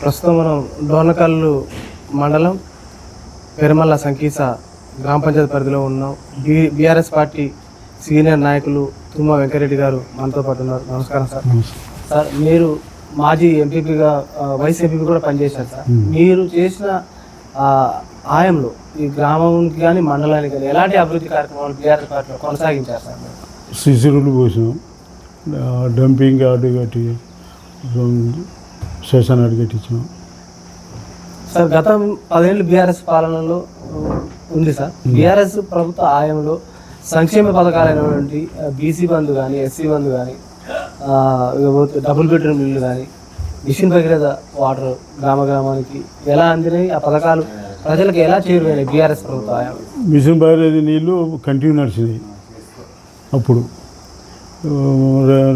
ప్రస్తుతం మనం డోర్నకల్లు మండలం పెరమల్ల సంకీస గ్రామ పంచాయతీ పరిధిలో ఉన్నాం. బీఆర్ఎస్ పార్టీ సీనియర్ నాయకులు తుమ్మా వెంకరెడ్డి గారు మనతో పాటు ఉన్నారు. నమస్కారం సార్. సార్, మీరు మాజీ ఎంపీపీగా వైస్ ఎంపీపీ కూడా పనిచేశారు సార్. మీరు చేసిన ఆయంలో ఈ గ్రామానికి కానీ మండలానికి కానీ ఎలాంటి అభివృద్ధి కార్యక్రమాలు బీఆర్ఎస్ పార్టీలో కొనసాగించారు సార్? సిసిరులు పోసినాం, డంపింగ్ యార్డు కట్టి స్టేషన్ యార్డు కట్టించినాం సార్. గత 10 ఏళ్ళు బీఆర్ఎస్ పాలనలో ఉంది సార్. బీఆర్ఎస్ ప్రభుత్వ ఆయంలో సంక్షేమ పథకాలైనటువంటి బీసీ బంధు కానీ, ఎస్సీ బంధు కానీ, డబుల్ బెడ్రూమ్ ఇల్లు కానీ, మిషన్ భగీరథ వాటర్ గ్రామానికి ఎలా అందినాయి? ఆ పథకాలు ప్రజలకు ఎలా చేరువైనాయి బీఆర్ఎస్ ప్రభుత్వ ఆయం? మిషన్ భగీరథ నీళ్ళు కంటిన్యూ నడిచినాయి. అప్పుడు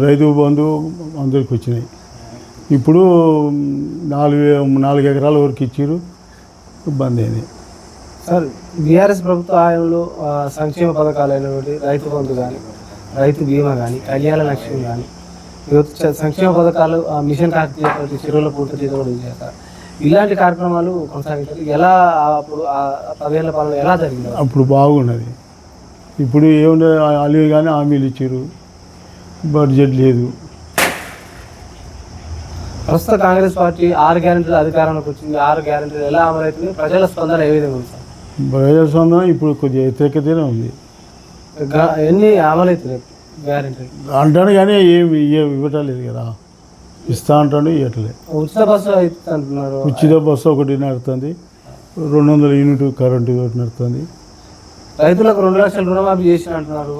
రైతు బంధు అందరికి వచ్చినాయి. ఇప్పుడు 4 ఎకరాల వరకు ఇచ్చారు, బంద్ అయింది సార్. బీఆర్ఎస్ ప్రభుత్వ ఆయంలో సంక్షేమ పథకాలైనటువంటి రైతు బంధు కానీ, రైతు బీమా కానీ, కళ్యాణ లక్ష్మి కానీ, సంక్షేమ పథకాలు, మిషన్ కాకతీయ చెరువుల పూర్తి కూడా చేస్తారు. ఇలాంటి కార్యక్రమాలు కొనసాగించారు. ఎలా అప్పుడు 10 ఏళ్ల పాలన ఎలా జరిగింది? అప్పుడు బాగున్నది. ఇప్పుడు ఏముండే అలివి కానీ హామీలు ఇచ్చారు, బడ్జెట్ లేదు. ప్రస్తుత కాంగ్రెస్ పార్టీ 6 గ్యారెంటీలు అధికారంలోకి వచ్చింది. 6 గ్యారెంటీలు ఎలా అమలవుతుంది? ప్రజల స్పందన ఏ విధంగా ఉంది సార్? ప్రజల స్పందన ఇప్పుడు కొద్దిగా వ్యతిరేకతనే ఉంది. ఎన్ని అమలవుతున్నాయి గ్యారెంటీలు అంటాడు కానీ ఏమి ఇవ్వటలేదు కదా. ఇస్తా అంటాడు, ఇవ్వట్లేదు. ఉచిత బస్సు అంటున్నారు. ఉచిత బస్సు ఒకటి నడుస్తుంది, 200 యూనిట్ కరెంటు ఒకటి నడుస్తుంది. రైతులకు 2 లక్షల రుణమాఫీ చేసిన అంటున్నారు.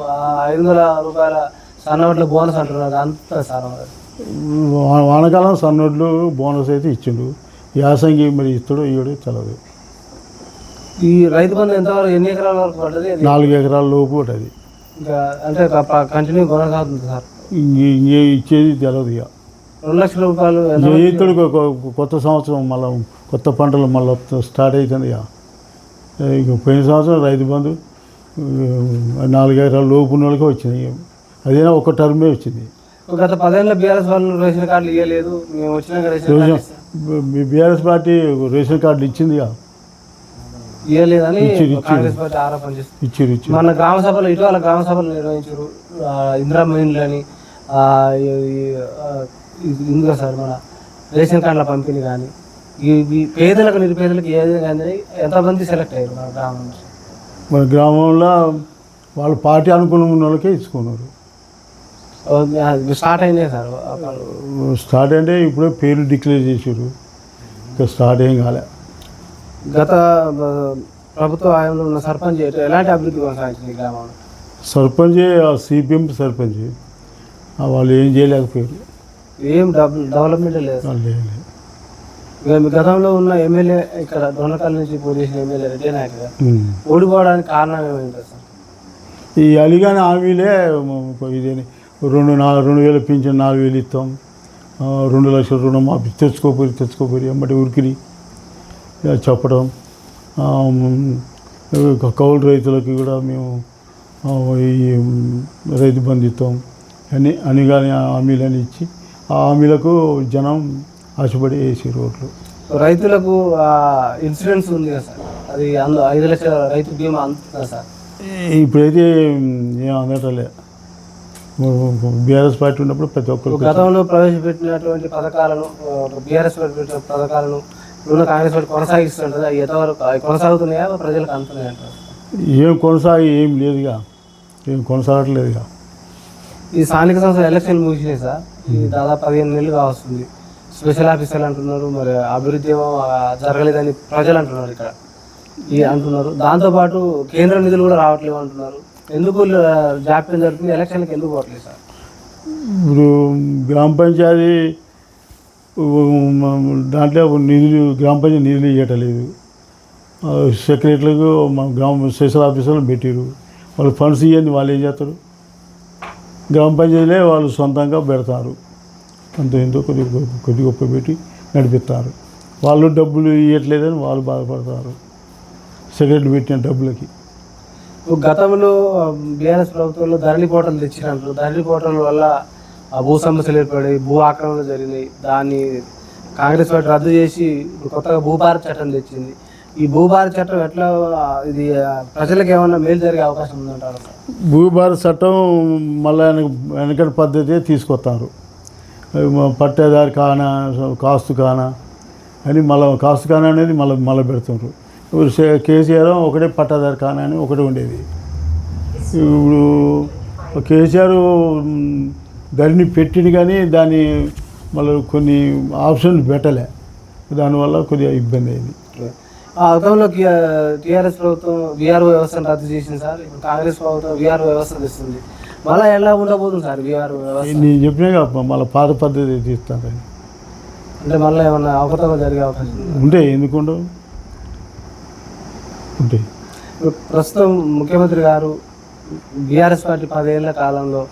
500 రూపాయల సన్నవడ్ల బోనస్ అంటున్నారు. అంత సార్ వానకాలం సన్నోడ్లు బోనస్ అయితే ఇచ్చిండు. యాసంగి మరి ఇస్తాడో ఇవ్వడో తెలదు. ఈ రైతు బంధు ఎంతవరకు, ఎన్ని ఎకరాల వరకు పడ్డది? 4 ఎకరాల లోపు ఉంటుంది. ఇంకా అంటే కంటిన్యూ కొనసాగుతుంది సార్. ఇంకే ఇచ్చేది తెలదు. ఇక 2 లక్షల రూపాయలు ఇతడు కొత్త సంవత్సరం మళ్ళీ కొత్త పంటలు మళ్ళీ స్టార్ట్ అవుతుంది. ఇక పోయిన సంవత్సరం రైతు బంధు 4 ఎకరాల లోపు ఉన్న వాళ్ళకే వచ్చినాయి. అదేనా ఒక టర్మే వచ్చింది. గత 10 ఏళ్ళ బీఆర్ఎస్ వాళ్ళు రేషన్ కార్డులు ఇవ్వలేదు. మేము వచ్చినాక బీఆర్ఎస్ పార్టీ రేషన్ కార్డులు ఇచ్చింది, ఇవ్వలేదని కాంగ్రెస్ పార్టీ ఆరోపణ చేస్తుంది. ఇచ్చారు. మన గ్రామ సభలు, ఇటీవల గ్రామ సభలు నిర్వహించారు. ఇందిరమ్మ ఇండ్లని ఇందులో సార్ మన రేషన్ కార్డుల పంపిణీ కానీ, ఈ పేదలకు నిరుపేదలకు ఏ విధంగా అందినాయి? ఎంతమంది సెలెక్ట్ అయ్యారు మన గ్రామం నుంచి? మన గ్రామంలో వాళ్ళు పార్టీ అనుకూలంగా ఉన్న వాళ్ళకే ఇచ్చుకున్నారు. స్టార్ట్ అయినాయి సార్. స్టార్ట్ అంటే ఇప్పుడే పేర్లు డిక్లేర్ చేశారు, ఇంకా స్టార్ట్ ఏం కాలే. గత ప్రభుత్వ ఆయంలో ఉన్న సర్పంచ్ ఎలాంటి అభివృద్ధి కొనసాగించింది గ్రామంలో? సర్పంచ్ సిపిఎం సర్పంచ్ వాళ్ళు ఏం చేయలేకపోయారు. ఏం డెవలప్మెంట్ లేదు. గతంలో ఉన్న ఎమ్మెల్యే ఇక్కడ డోర్నకల్ నుంచి పోటీ చేసిన ఎమ్మెల్యే రెడ్డి నాయక్ గారు ఓడిపోవడానికి కారణం ఏమైంది సార్? ఈ అలిగాని హామీలే ఇదే 2,000 పింఛన్ 4,000 ఇస్తాం, 2 లక్షల రుణమాఫీ తెచ్చుకోపోయి ఎమ్మటి ఉరికిరి చెప్పడం. కౌలు రైతులకి కూడా మేము ఈ రైతు బంధు ఇస్తాం అని కానీ హామీలని ఇచ్చి ఆ హామీలకు జనం ఆశపడి వేసి రోడ్లు. రైతులకు ఇన్సూరెన్స్ ఉంది కదా సార్, అది 5 లక్షల రైతు బీమా అందుతుందా సార్? ఇప్పుడైతే ఏం అందటలే. బీఆర్ఎస్ పార్టీ ఉన్నప్పుడు ప్రతి ఒక్కరు గతంలో ప్రవేశపెట్టినటువంటి పథకాలను, బీఆర్ఎస్ పెట్టిన పథకాలను ఇప్పుడు కాంగ్రెస్ పార్టీ కొనసాగిస్తుంటుంది. ఎంతవరకు కొనసాగుతున్నాయా, ప్రజలకు అందుతున్నాయి అంటారు? ఏం లేదుగా, ఏం కొనసాగట్లేదుగా. ఈ స్థానిక సంస్థల ఎలక్షన్ ముగిసినాయి సార్. ఈ దాదాపు 15 నెలలుగా వస్తుంది. స్పెషల్ ఆఫీసర్లు అంటున్నారు, మరి అభివృద్ధి ఏమో జరగలేదని ప్రజలు అంటున్నారు ఇక్కడ అంటున్నారు. దాంతోపాటు కేంద్ర నిధులు కూడా రావట్లేవు అంటున్నారు. ఎందుకు జాప్యం జరుగుతుంది? ఎలక్షన్లకు ఎందుకు పోవట్లేదు సార్? ఇప్పుడు గ్రామ పంచాయతీ దాంట్లో గ్రామ పంచాయతీ నిధులు ఇవ్వటలేదు. సెక్రటరీలకు మన గ్రామ స్పెషల్ ఆఫీసర్లు పెట్టారు. వాళ్ళు ఫండ్స్ ఇవ్వండి, వాళ్ళు ఏం చేస్తారు? గ్రామ పంచాయతీలే వాళ్ళు సొంతంగా పెడతారు. ఎంతో కొద్ది గొప్ప పెట్టి నడిపిస్తారు. వాళ్ళు డబ్బులు ఇవ్వట్లేదని వాళ్ళు బాధపడతారు సెక్రటరీ పెట్టిన డబ్బులకి. గతంలో బీఆర్ఎస్ ప్రభుత్వంలో ధరణి పోర్టల్ తెచ్చినట్లు, ధరణి పోర్టల్ వల్ల భూ సమస్యలు ఏర్పడి భూ ఆక్రమణ జరిగినాయి. దాన్ని కాంగ్రెస్ పార్టీ రద్దు చేసి ఇప్పుడు కొత్తగా భూభారత్ చట్టం తెచ్చింది. ఈ భూభారత్ చట్టం ఎట్లా ఇది ప్రజలకు ఏమన్నా మేలు జరిగే అవకాశం ఉందంటారు సార్? భూభారత చట్టం మళ్ళీ వెనకటి పద్ధతి తీసుకొస్తారు. పట్టేదారి కానా కాస్తు కానా అని మళ్ళీ కాస్తు కానా అనేది మళ్ళీ పెడుతున్నారు. ఇప్పుడు కేసీఆర్ ఒకటే పట్టాదారి కానా అని ఒకటి ఉండేది. ఇప్పుడు కేసీఆర్ దాన్ని పెట్టింది కానీ దాన్ని మళ్ళీ కొన్ని ఆప్షన్లు పెట్టలే, దానివల్ల కొద్దిగా ఇబ్బంది అయింది. గతంలో టీఆర్ఎస్ ప్రభుత్వం వీఆర్ఓ వ్యవస్థను రద్దు చేసింది సార్. ఇప్పుడు కాంగ్రెస్ ప్రభుత్వం వీఆర్ఓ వ్యవస్థ తెస్తుంది. మళ్ళీ ఎలా ఉండబోతుంది సార్ వీఆర్ఓ వ్యవస్థ? నేను చెప్పినా కదా మళ్ళీ పాత పద్ధతి తీస్తాను. అంటే మళ్ళీ ఏమన్నా అవకతవకలు జరిగే అవకాశం ఉంటాయి, ఎందుకుండవు ఉంటాయి. ప్రస్తుతం ముఖ్యమంత్రి గారు బీఆర్ఎస్ పార్టీ 10 ఏళ్ల కాలంలో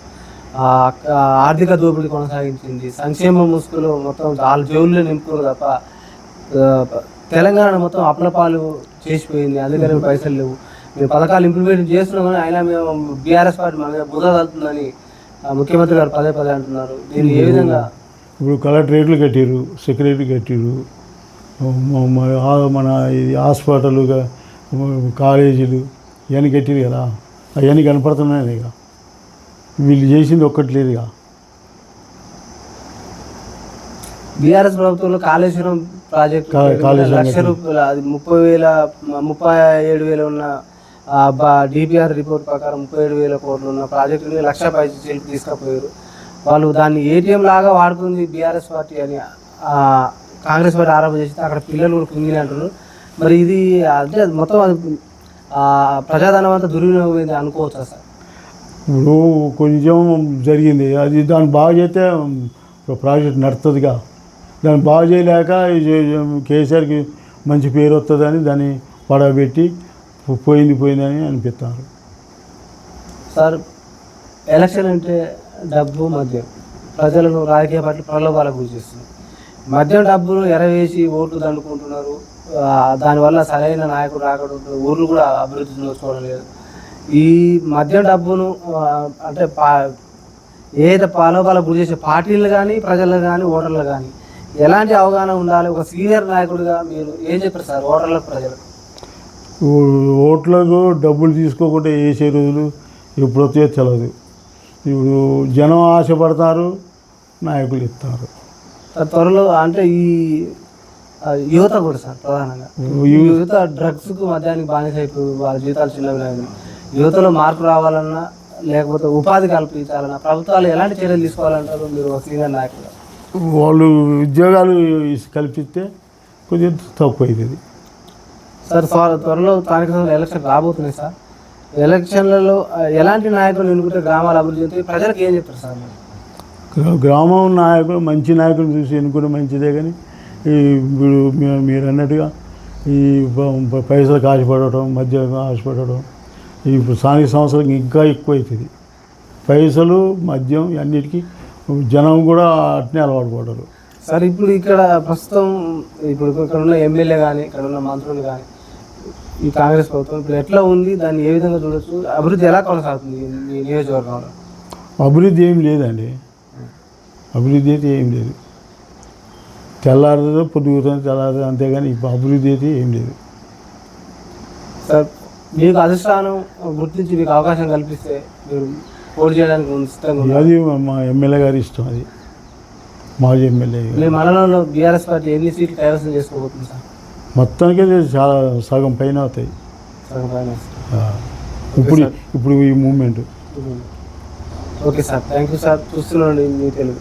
ఆర్థిక దోపిడీ కొనసాగించింది. సంక్షేమ ముసుగులో మొత్తం వాళ్ళ జోళ్ళు నింపుకున్నారు తప్ప తెలంగాణ మొత్తం అప్లపాలు చేసిపోయింది. అందుకని పైసలు లేవు. మేము పథకాలు ఇంప్లిమెంట్ చేస్తున్నాం కానీ అయినా మేము బీఆర్ఎస్ పార్టీ మన మీద బుధ కలుతుందని ముఖ్యమంత్రి గారు పదే అంటున్నారు. దీన్ని ఏ విధంగా? ఇప్పుడు కలెక్టరేట్లు కట్టిరు, సెక్రటరీ కట్టిరు, మన ఇది హాస్పిటల్ కాలేజీలు ఇవన్నీ కట్టిరు కదా, అవన్నీ కనపడుతున్నాయి ఇక. వీళ్ళు చేసింది ఒక్కటి లేదుగా. బీఆర్ఎస్ ప్రభుత్వంలో కాళేశ్వరం ప్రాజెక్టు ₹1,00,000 అది 37,000 ఉన్న డిపిఆర్ రిపోర్ట్ ప్రకారం 37,000 కోట్లు ఉన్న ప్రాజెక్టుని ₹1,00,000 తీసుకుపోయారు. వాళ్ళు దాన్ని ఏటీఎం లాగా వాడుతుంది బీఆర్ఎస్ పార్టీ అని కాంగ్రెస్ పార్టీ ఆరోపణ చేస్తే అక్కడ పిల్లలు కూడా కుంగిని అంటున్నారు. మరి ఇది అంటే మొత్తం అది ప్రజాధనం అంతా దుర్వినియోగమైంది అనుకోవచ్చా సార్? ఇప్పుడు కొంచెం జరిగింది, అది దాన్ని బాగా చేస్తే ప్రాజెక్ట్ నడుతుందిగా. దాన్ని బాగా చేయలేక కేసీఆర్కి మంచి పేరు వస్తుందని దాన్ని పడబెట్టి పోయిందని అనిపిస్తారు సార్. ఎలక్షన్ అంటే డబ్బు మద్యం ప్రజలను రాజకీయ పార్టీలు ప్రలోభాలకు గురి చేస్తున్నారు. మద్యం డబ్బును ఎరవేసి ఓట్లు దండుకుంటున్నారు. దానివల్ల సరైన నాయకుడు రాకూడదు, ఊర్లు కూడా అభివృద్ధి చూడలేదు. ఈ మద్యం డబ్బును అంటే ఏదైతే ప్రలోభాలకు గురి చేసే పార్టీలు కానీ ప్రజలు కానీ ఓటర్లు కానీ ఎలాంటి అవగాహన ఉండాలి? ఒక సీనియర్ నాయకుడిగా మీరు ఏం చెప్పారు సార్ ఓటర్లకు, ప్రజలకు? ఓట్లకు డబ్బులు తీసుకోకుండా వేసే రోజులు ఎప్పుడు వస్తాయో తెలియదు. ఇప్పుడు జనం ఆశపడతారు, నాయకులు ఇస్తారు. త్వరలో అంటే ఈ యువత కూడా సార్ ప్రధానంగా యువత డ్రగ్స్కు మద్యానికి బానిస అయిపోయి వాళ్ళ జీవితాలు చిన్నవి. యువతలో మార్పు రావాలన్నా లేకపోతే ఉపాధి కల్పించాలన్నా ప్రభుత్వాలు ఎలాంటి చర్యలు తీసుకోవాలంటారు మీరు సీనియర్ నాయకులు? వాళ్ళు ఉద్యోగాలు కల్పిస్తే కొద్దిగా తక్కువ అవుతుంది సార్. త్వరలో స్థానిక సంస్థల ఎలక్షన్ రాబోతున్నాయి సార్. ఎలక్షన్లలో ఎలాంటి నాయకులు ఎన్నుకుంటే గ్రామాల అభివృద్ధి చెందుతాయి? ప్రజలకు ఏం చెప్తారు సార్? గ్రామం నాయకులు మంచి నాయకులు చూసి ఎన్నుకుంటే మంచిదే, కానీ ఇప్పుడు మీరు అన్నట్టుగా ఈ పైసలకు ఆశపడటం, మద్యం ఆశపడటం ఇప్పుడు స్థానిక సంస్థలకు ఇంకా ఎక్కువ అవుతుంది. పైసలు మద్యం అన్నిటికీ జనం కూడా అట్నే అలవాటు పడరు సార్. ఇప్పుడు ఇక్కడ ప్రస్తుతం ఇప్పుడు ఇక్కడ ఉన్న ఎమ్మెల్యే కానీ ఇక్కడ ఉన్న మంత్రులు కానీ ఈ కాంగ్రెస్ ప్రభుత్వం ఇప్పుడు ఎట్లా ఉంది, దాన్ని ఏ విధంగా చూడొచ్చు? అభివృద్ధి ఎలా కొనసాగుతుంది ఈ నియోజకవర్గంలో? అభివృద్ధి ఏం లేదండి, అభివృద్ధి అయితే ఏం లేదు. తెల్లారదో పొద్దుగుతుంది తెల్లారదు అంతేగాని ఇప్పుడు అభివృద్ధి అయితే ఏం లేదు సార్. మీకు అధిష్టానం గుర్తించి మీకు అవకాశం కల్పిస్తే మీరు పోటీ చేయడానికి ఇష్టంగా? అది మా ఎమ్మెల్యే గారి ఇష్టం, అది మాజీ ఎమ్మెల్యే. మీ మండలంలో బీఆర్ఎస్ పార్టీ ఎన్ని సీట్లు కైవసం చేసుకోబోతుంది సార్? మొత్తానికి చాలా సగం పైన అవుతాయి సగం పైన. ఇప్పుడు ఈ moment. Okay sir, thank you sir. చూస్తున్నాండి మీ తెలుగు.